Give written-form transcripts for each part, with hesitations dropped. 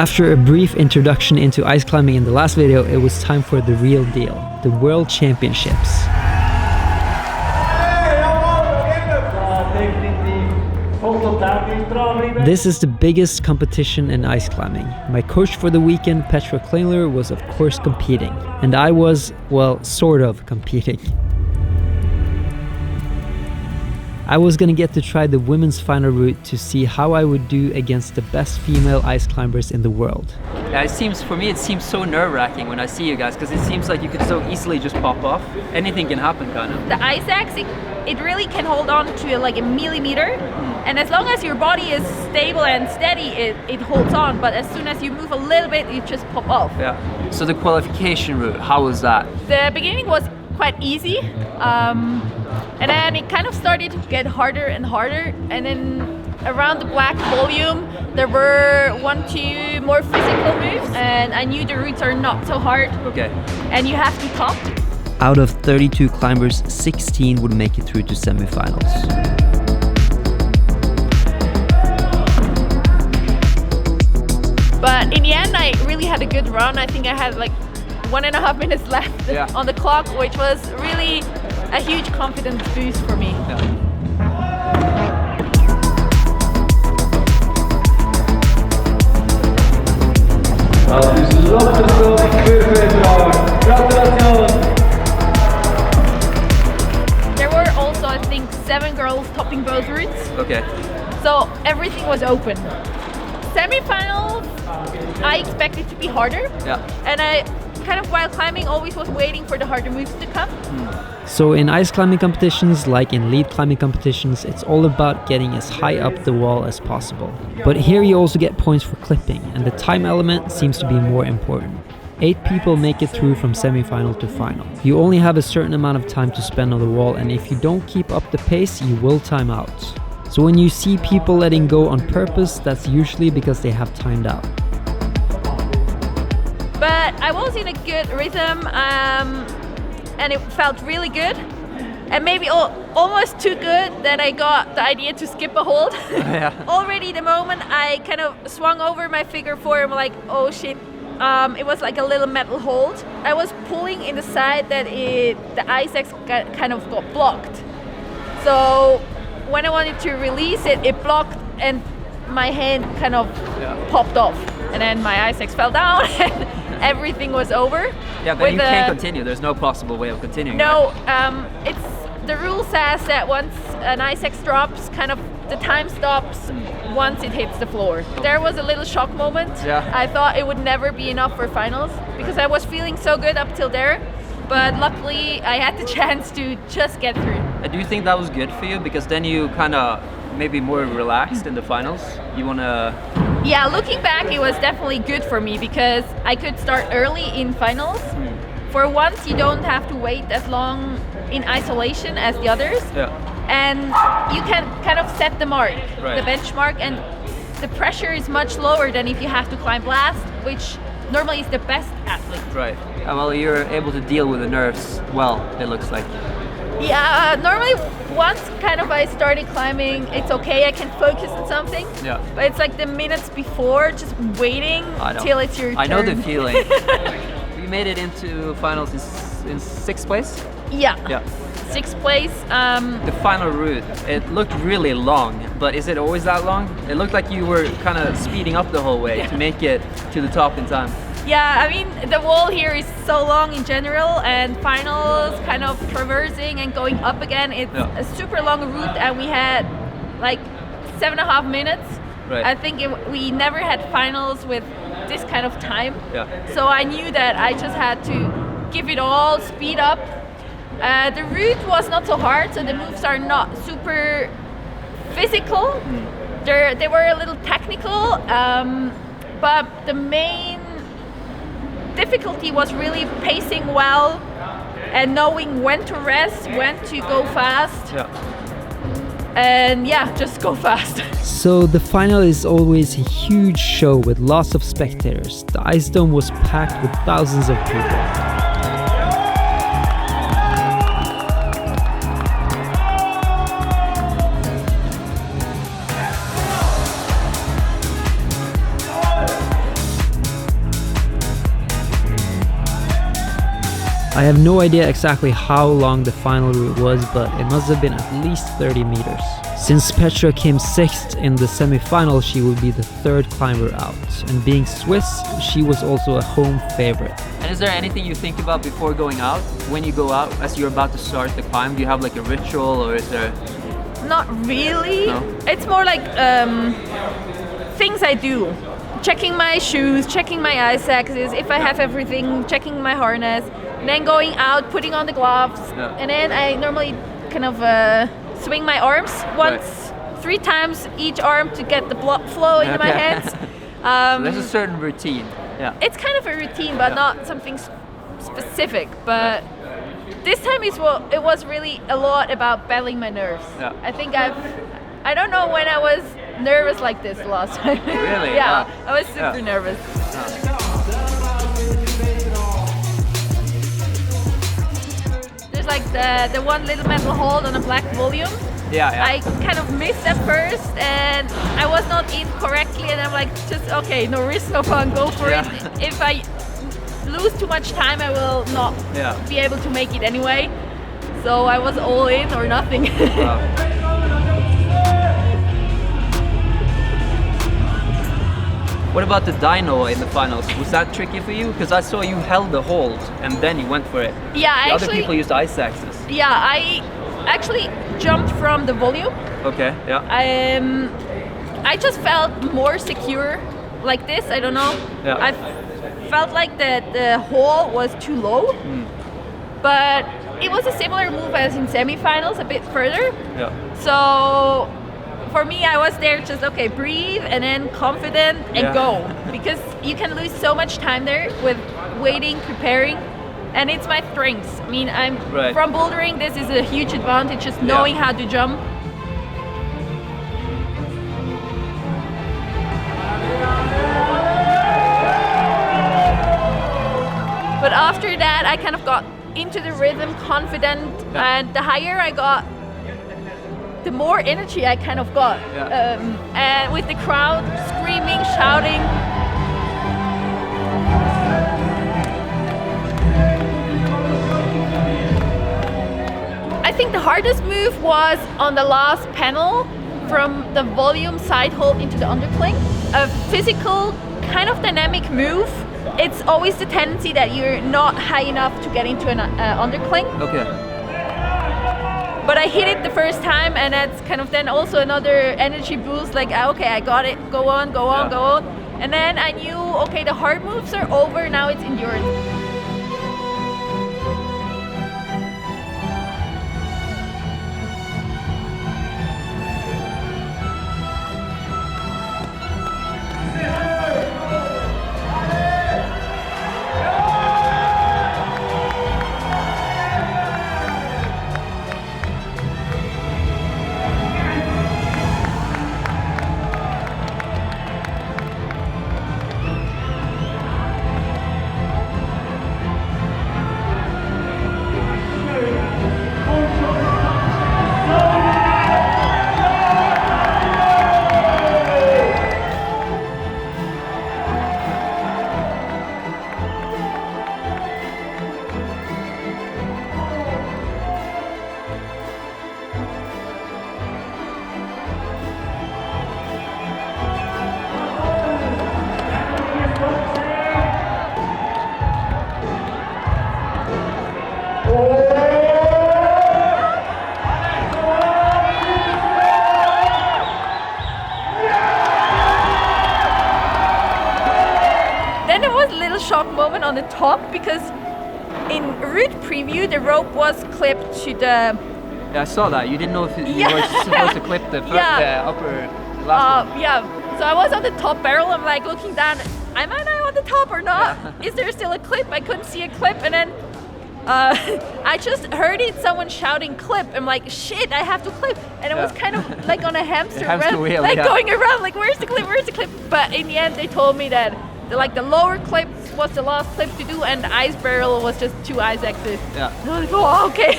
After a brief introduction into ice climbing in the last video, it was time for the real deal, the World Championships. This is the biggest competition in ice climbing. My coach for the weekend, Petra, Klinger, was of course competing. And I was, well, sort of competing. I was gonna get to try the women's final route to see how I would do against the best female ice climbers in the world. Yeah, for me it seems so nerve-wracking when I see you guys, because it seems like you could so easily just pop off. Anything can happen, kind of. The ice axe, it really can hold on to like a millimeter, and as long as your body is stable and steady, it holds on, but as soon as you move a little bit, you just pop off. Yeah. So the qualification route, how was that? The beginning was quite easy, and then it kind of started to get harder and harder, and then around the black volume there were 1-2 more physical moves, and I knew the routes are not so hard. Okay. And you have to top. Out of 32 climbers, 16 would make it through to semifinals. But in the end I really had a good run. I think I had like 1.5 minutes left on the clock, which was really a huge confidence boost for me. Yeah. There were also, I think, 7 girls topping both routes. Okay. So everything was open. Semi-finals, I expected to be harder. Yeah. And I kind of, while climbing, always was waiting for the harder moves to come. So in ice climbing competitions, like in lead climbing competitions, it's all about getting as high up the wall as possible. But here you also get points for clipping, and the time element seems to be more important. 8 people make it through from semi-final to final. You only have a certain amount of time to spend on the wall, and if you don't keep up the pace, you will time out. So when you see people letting go on purpose, that's usually because they have timed out. But I was in a good rhythm, and it felt really good. And maybe almost too good that I got the idea to skip a hold. Yeah. Already the moment I kind of swung over my figure 4, I'm like, oh shit. It was like a little metal hold. I was pulling in the side that the ice axe kind of got blocked. So when I wanted to release it, it blocked and my hand kind of popped off. And then my ice axe fell down and everything was over. Yeah, but you can't continue. There's no possible way of continuing. No, right? The rule says that once an ice axe drops, kind of the time stops once it hits the floor. There was a little shock moment. Yeah. I thought it would never be enough for finals because I was feeling so good up till there. But luckily I had the chance to just get through. Do you think that was good for you? Because then you kind of maybe more relaxed in the finals? You want to... Yeah, looking back, it was definitely good for me because I could start early in finals. For once, you don't have to wait as long in isolation as the others. Yeah. And you can kind of set the mark, right. The benchmark, and the pressure is much lower than if you have to climb last, which normally is the best athlete. Right. Well, you're able to deal with the nerves well, it looks like. Yeah, normally once kind of I started climbing, it's okay, I can focus on something. Yeah. But it's like the minutes before, just waiting till it's your turn. I know the feeling. You made it into finals in 6th place? Yeah. Yeah. 6th place. The final route, it looked really long, but is it always that long? It looked like you were kind of speeding up the whole way to make it to the top in time. Yeah, I mean, the wall here is so long in general, and finals kind of traversing and going up again. It's a super long route, and we had like 7.5 minutes. Right. I think we never had finals with this kind of time. Yeah. So I knew that I just had to give it all, speed up. The route was not so hard, so the moves are not super physical. They were a little technical, but the main difficulty was really pacing well and knowing when to rest, when to go fast. Yeah. And yeah, just go fast. So the final is always a huge show with lots of spectators. The ice dome was packed with thousands of people. I have no idea exactly how long the final route was, but it must have been at least 30 meters. Since Petra came 6th in the semi-final, she will be the 3rd climber out. And being Swiss, she was also a home favorite. And is there anything you think about before going out? When you go out, as you're about to start the climb, do you have like a ritual, or is there... Not really. No? It's more like things I do. Checking my shoes, checking my ice axes, if I have everything, checking my harness, then going out, putting on the gloves, and then I normally kind of swing my arms once, 3 times each arm to get the blood flow into my hands. So there's a certain routine. Yeah. It's kind of a routine, but not something specific. But this time it was really a lot about battling my nerves. Yeah. I think I don't know when I was nervous like this last time. Really? Yeah, I was super nervous. There's like the one little metal hold on a black volume. Yeah. I kind of missed at first and I was not in correctly, and I'm like, just okay, no risk, no fun, go for it. If I lose too much time, I will not be able to make it anyway. So I was all in or nothing. What about the dyno in the finals? Was that tricky for you? Because I saw you held the hold and then you went for it. Yeah, the other people used ice axes. Yeah, I actually jumped from the volume. Okay, yeah. I just felt more secure like this, I don't know. Yeah. I felt like the hole was too low, but it was a similar move as in semifinals, a bit further. Yeah. So for me, I was there just, okay, breathe and then confident and go. Because you can lose so much time there with waiting, preparing, and it's my strengths. I mean, I'm from bouldering, this is a huge advantage, just knowing how to jump. But after that, I kind of got into the rhythm, confident, and the higher I got, the more energy I kind of got. And with the crowd screaming, shouting. I think the hardest move was on the last panel from the volume side hold into the undercling. A physical, kind of dynamic move. It's always the tendency that you're not high enough to get into an undercling. Okay. But I hit it the first time, and that's kind of then also another energy boost, like, okay, I got it, go on, go on, go on. And then I knew, okay, the hard moves are over, now it's endurance. Then there was a little shock moment on the top, because in route preview the rope was clipped to the... Yeah, I saw that. You didn't know if you were supposed to clip the last one. Yeah, so I was on the top barrel, I'm like looking down, am I on the top or not? Is there still a clip? I couldn't see a clip, and then I just heard someone shouting clip. I'm like, shit, I have to clip. And it was kind of like on a hamster wheel, like going around, like, where's the clip, where's the clip? But in the end they told me that the lower clip was the last clip to do, and the ice barrel was just 2 ice axes. Yeah. I was like, oh, okay.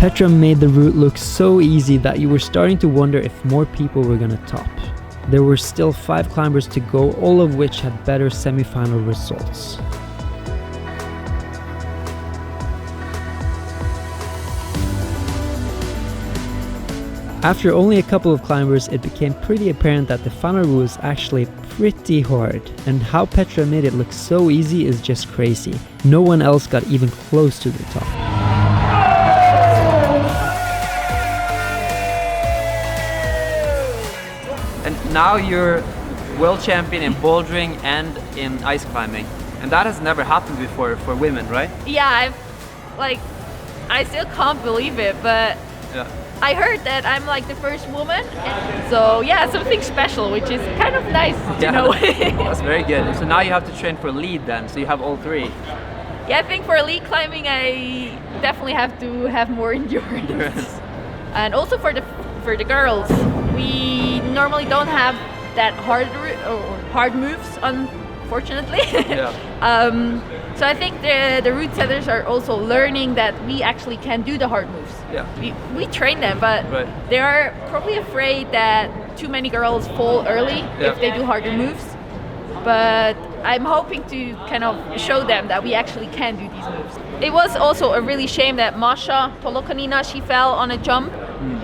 Petra made the route look so easy that you were starting to wonder if more people were gonna top. There were still 5 climbers to go, all of which had better semi-final results. After only a couple of climbers, it became pretty apparent that the final route was actually pretty hard, and how Petra made it look so easy is just crazy. No one else got even close to the top. And now you're world champion in bouldering and in ice climbing, and that has never happened before for women, right? Yeah, I still can't believe it, but Yeah. I heard that I'm like the first woman, and so yeah, something special, which is kind of nice to know. That's very good. So now you have to train for lead then, so you have all 3. Yeah, I think for lead climbing, I definitely have to have more endurance. And also for the girls, we normally don't have that hard moves, unfortunately. Yeah. So I think the route setters are also learning that we actually can do the hard moves. Yeah. We train them, but Right. they are probably afraid that too many girls fall early Yeah. if they do harder moves. But I'm hoping to kind of show them that we actually can do these moves. It was also a really shame that Masha Tolokanina, she fell on a jump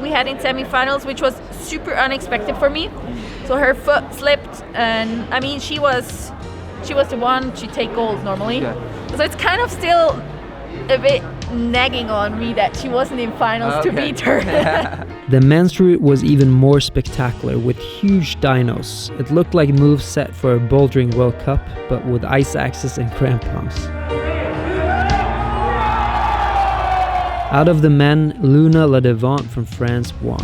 we had in semifinals, which was super unexpected for me. So her foot slipped, and I mean she was the one to take gold normally. Yeah. So it's kind of still a bit nagging on me that she wasn't in finals to beat her. The men's route was even more spectacular with huge dynos. It looked like moves set for a bouldering World Cup, but with ice axes and crampons. Out of the men, Luna Ladevant from France won.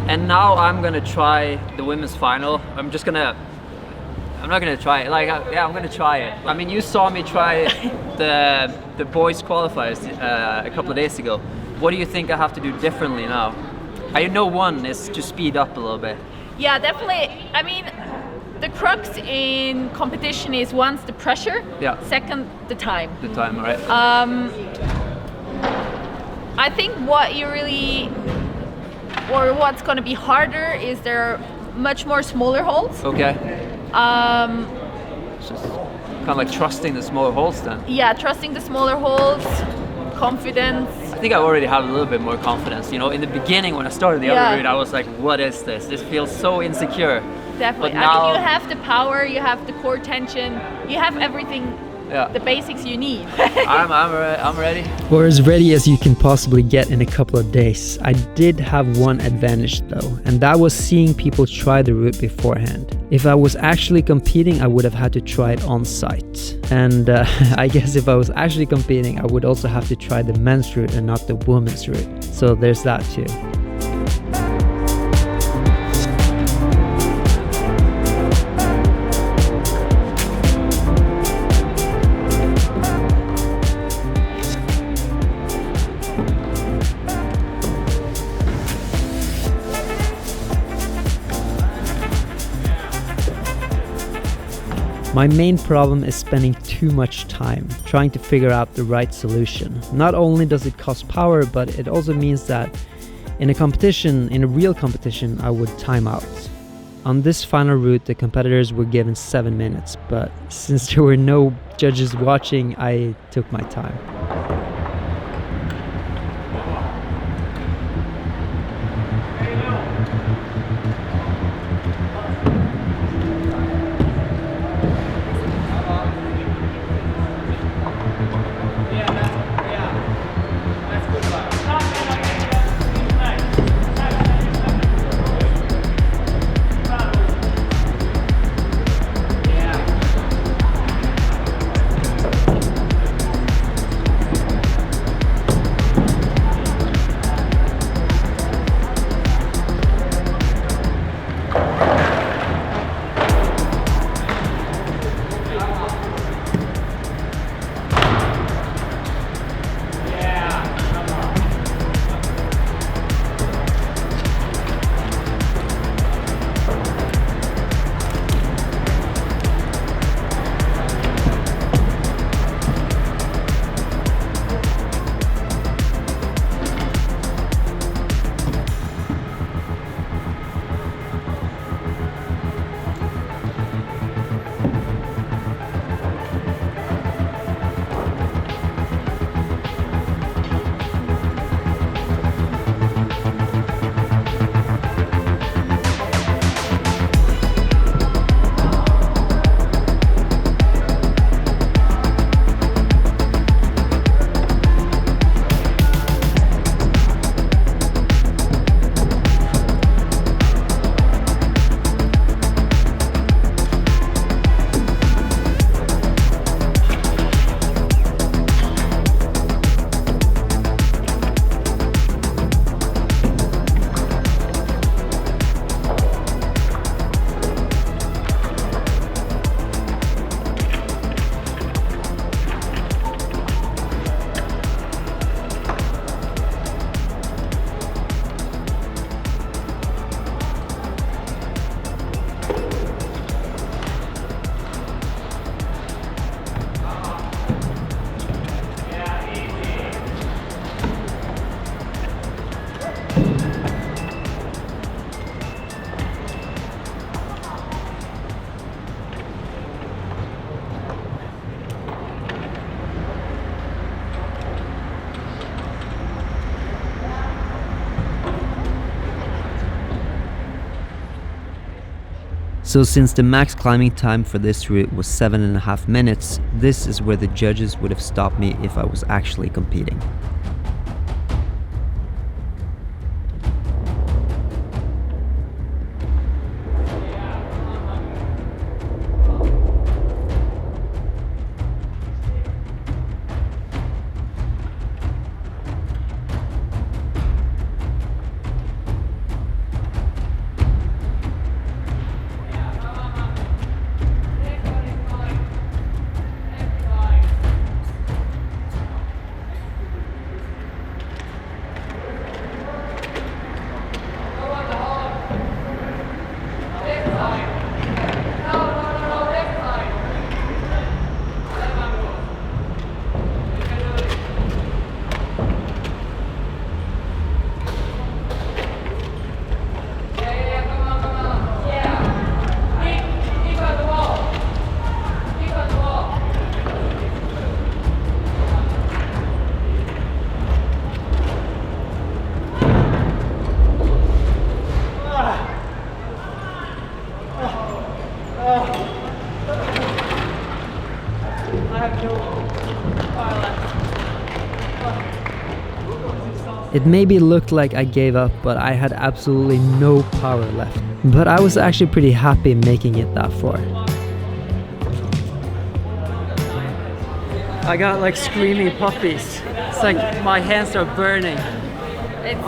And now I'm gonna try the women's final. I'm not gonna try it. I'm gonna try it. I mean, you saw me try the boys qualifiers a couple of days ago. What do you think I have to do differently now? I know one is to speed up a little bit. Yeah, definitely. I mean, the crux in competition is once the pressure, Yeah. second the time. The time, right? I think what's going to be harder is there are much more smaller holes. Okay. Just kind of like trusting the smaller holes then. Yeah, trusting the smaller holes, confidence. I think I already have a little bit more confidence. You know, in the beginning when I started the other route, I was like, what is this? This feels so insecure. Definitely. But now, I mean, you have the power, you have the core tension, you have everything, the basics you need. I'm ready. Or as ready as you can possibly get in a couple of days. I did have one advantage though, and that was seeing people try the route beforehand. If I was actually competing, I would have had to try it on site. And I guess if I was actually competing, I would also have to try the men's route and not the women's route. So there's that too. My main problem is spending too much time trying to figure out the right solution. Not only does it cost power, but it also means that in a real competition, I would time out. On this final route, the competitors were given 7 minutes, but since there were no judges watching, I took my time. So since the max climbing time for this route was 7.5 minutes, this is where the judges would have stopped me if I was actually competing. It maybe looked like I gave up, but I had absolutely no power left. But I was actually pretty happy making it that far. I got like screaming puppies. It's like my hands are burning. It's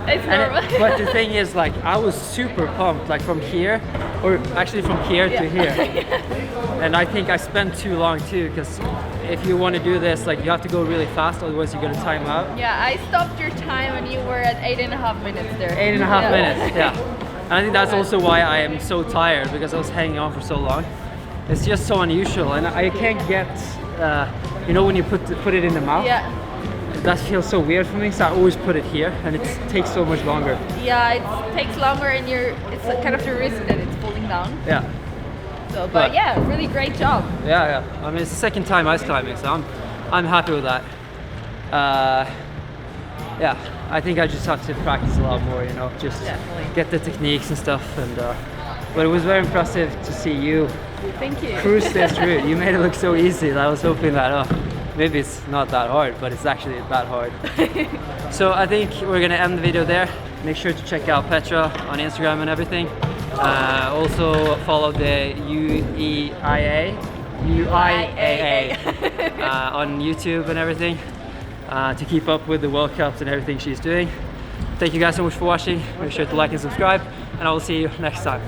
And but the thing is, like, I was super pumped, like from here, or actually from here to here. And I think I spent too long too, because if you want to do this, like, you have to go really fast, otherwise you're gonna time out. Yeah, I stopped your time when you were at 8.5 minutes there. 8.5 minutes, yeah. And I think that's also why I am so tired, because I was hanging on for so long. It's just so unusual, and I can't get, you know, when you put it in the mouth. Yeah. That feels so weird for me, so I always put it here, and it takes so much longer. Yeah, it takes longer, and it's kind of the risk that it's falling down. Yeah. So, but yeah, really great job. Yeah. I mean, it's the second time ice climbing, so I'm happy with that. Yeah, I think I just have to practice a lot more, you know, just Definitely. get the techniques and stuff. And but it was very impressive to see you Thank you. cruise this route. You made it look so easy. I was hoping that maybe it's not that hard, but it's actually that hard. So I think we're gonna end the video there. Make sure to check out Petra on Instagram and everything. Also follow the UIAA on YouTube and everything to keep up with the World Cups and everything she's doing. Thank you guys so much for watching. Make sure to like and subscribe, and I will see you next time.